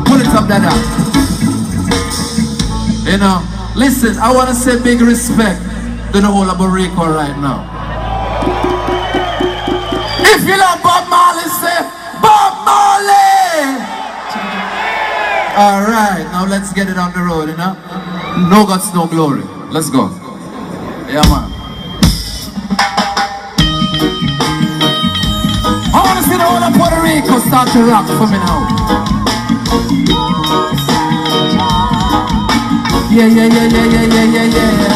Pull it up, Dada. You know, listen, I want to say big respect to the whole of Puerto Rico right now. If you love Bob Marley, say Bob Marley! Alright, now let's get it on the road, you know? No guts, no glory. Let's go. Yeah, man. I want to see the whole of Puerto Rico start to rock for me now. Yeah, yeah, yeah, yeah, yeah, yeah, yeah, yeah.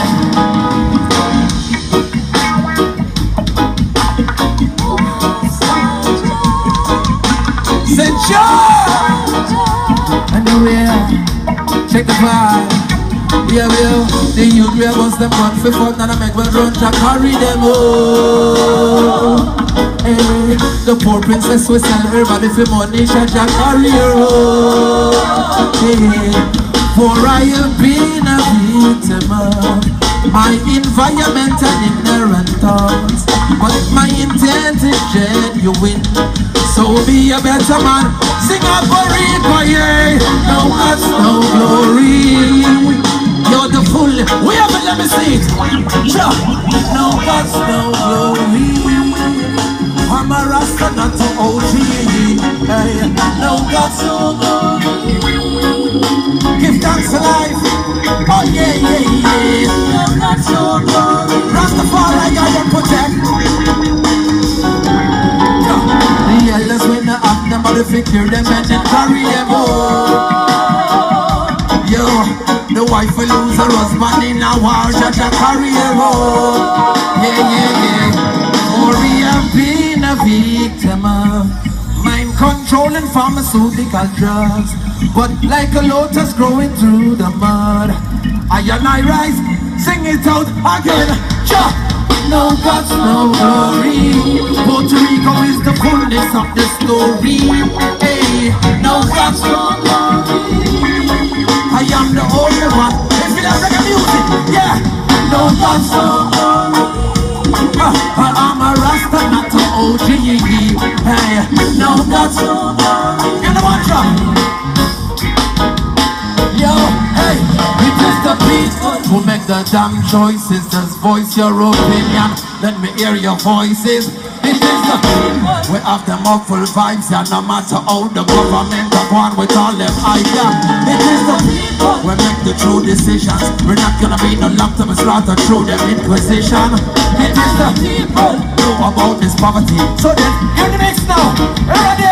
Say Joe! And the way, check the vibe. Yeah, well, the youth we bust them gun for fun and I make well run to carry them home. Hey, the poor princess we sell her body for money, she carry her home. Hey, for I have been a victim of my environment and ignorant thoughts, but my intent is genuine. So be a better man. Sing up for Rico, yeah. No guts, no glory. You're the fool. We have it, let me see it. No guts, no glory. I'm a Rasta, not to OG. Hey, no guts, no glory. Give thanks to life. Oh yeah, yeah, yeah. No guts, no glory. Rastafari, I am protect. The elders when they have them, but they figure them and then carry them home. Yo, the wife will lose her husband in a war, just a carry her home. Yeah, yeah, yeah. Or we have been a victim of mind controlling pharmaceutical drugs, but like a lotus growing through the mud, I and I rise, sing it out again. No guts, no glory. Puerto Rico is the fullness of the story. Hey, no guts, no glory. I am the only one. If you like reggae music, yeah. No guts, no glory. I'm a Rasta, not to OG. Hey, no guts, no glory. Get the one drop. Yo, hey, it is the people who make the damn choices. Just voice your opinion, let me hear your voices. It is the people we have them up full vibes, and no matter how the government are one with all them ideas. It is the people we make the true decisions. We're not gonna be no long-term slaughter through them inquisition. It is the people know about this poverty. So then, hear the mix now. Ready?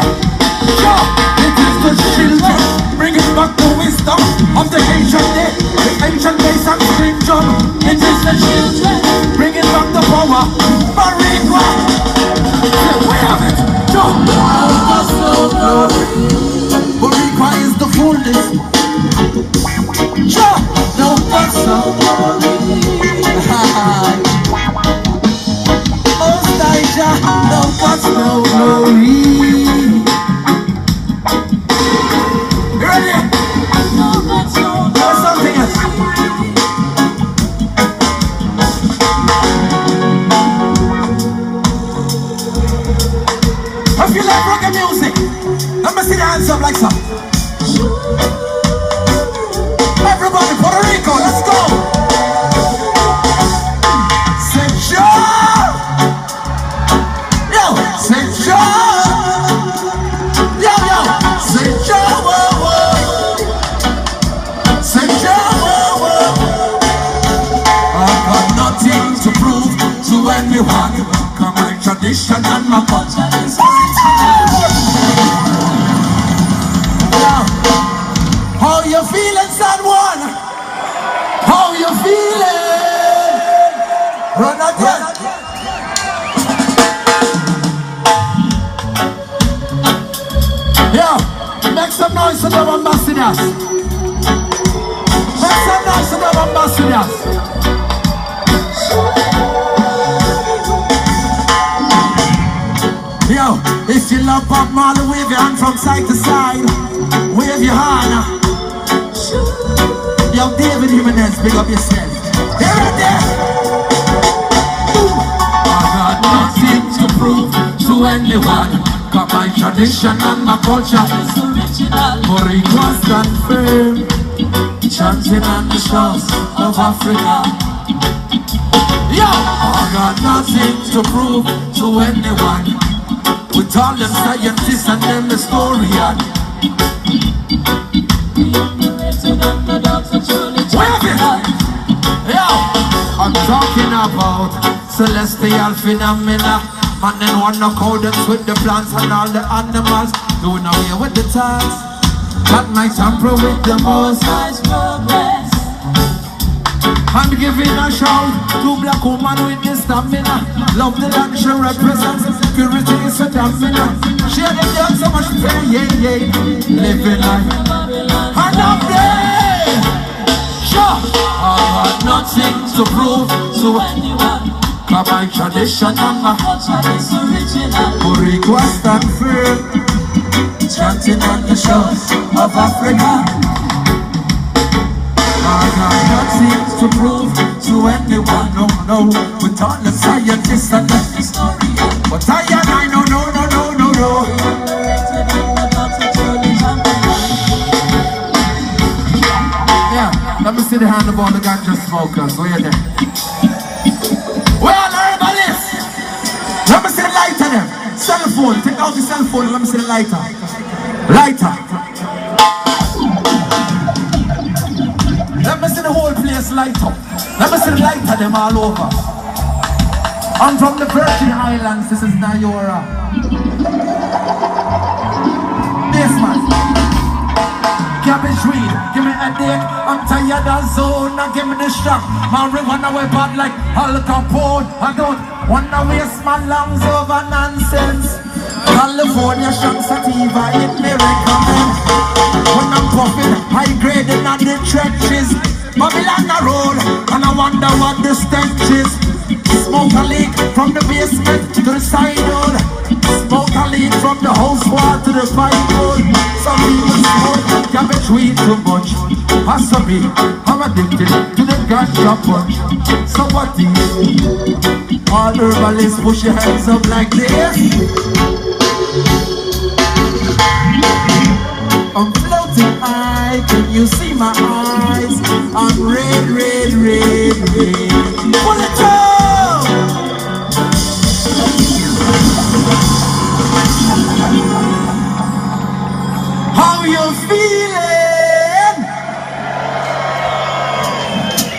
Yo, it is the children. Bring it back to wisdom of the ancient day, the ancient days and spring drum. It is the children, bring it back to power. Barigua, we have it. Jump. Barigua is the fullness. Jump. No guts, no glory. Ostaja, no guts, no glory. If you like reggae music, let me see the hands up like so. Everybody, Puerto Rico, let's go. Say Joe. Yo, say Joe. Yo, yo, say Joe. Whoa, whoa. Say Joe. Whoa, whoa. I've got nothing to prove to anyone. Come my tradition and my culture is how you feeling, son one? How you feeling? Run again. Yeah, make some noise for them ambassadors. Make some noise for them ambassadors. Yo, if you love Bob Marley, wave your hand from side to side. Wave your hand. Yo, David Jimenez, big up yourself. Here and there. I got nothing to prove to anyone. Got my tradition and my culture. Puerto Rico stand firm, chanting on the shores of Africa. Yo, I got nothing to prove to anyone. With all them scientists and them historians. Yo, I'm talking about celestial phenomena. Man, then one accordance with the plants and all the animals. Doing away with the tax. At night tamper with the most high's progress. I'm giving a shout to black woman with the stamina. Love the land she represents. Purity is a stamina. She had done so much pain, yeah. Living life. And up there, sure, I got nothing to prove to anyone. Cause my tradition and my culture is original. Puerto Rico stand firm, chanting on the shores of Africa. I got nothing to prove to anyone, no. With all the scientists and the historians. But I know, no. Yeah, let me see the hand of all the ganja smokers. Where are they? Where are the herbalists? Let me see the lighter them. Cell phone, take out the cell phone and let me see the lighter. Lighter. Let me see the whole place light up. Let me see the light of them all over. I'm from the Virgin Islands. This is Niyorah. This man. Cabbage weed, give me a dick. I'm tired of zone, now give me the shock. Marijuana way bad like Al Capone. I don't wanna waste my lungs over nonsense. California strong sativa, it may recommend. When I'm puffing, high grade in the trenches. Babylon a roll, and I wonder what the stench is. Smoke a leak from the basement to the side hole. Smoke a leak from the house wall to the pipe hole. Some people smoke cabbage weed too much. Has to be, I'm addicted to the ganja punch. So what is? All herbalists push your hands up like this. I'm floating high, can you see my eyes? I'm red. Pull it up! How you feeling?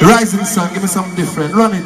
Rising sun, give me something different, run it.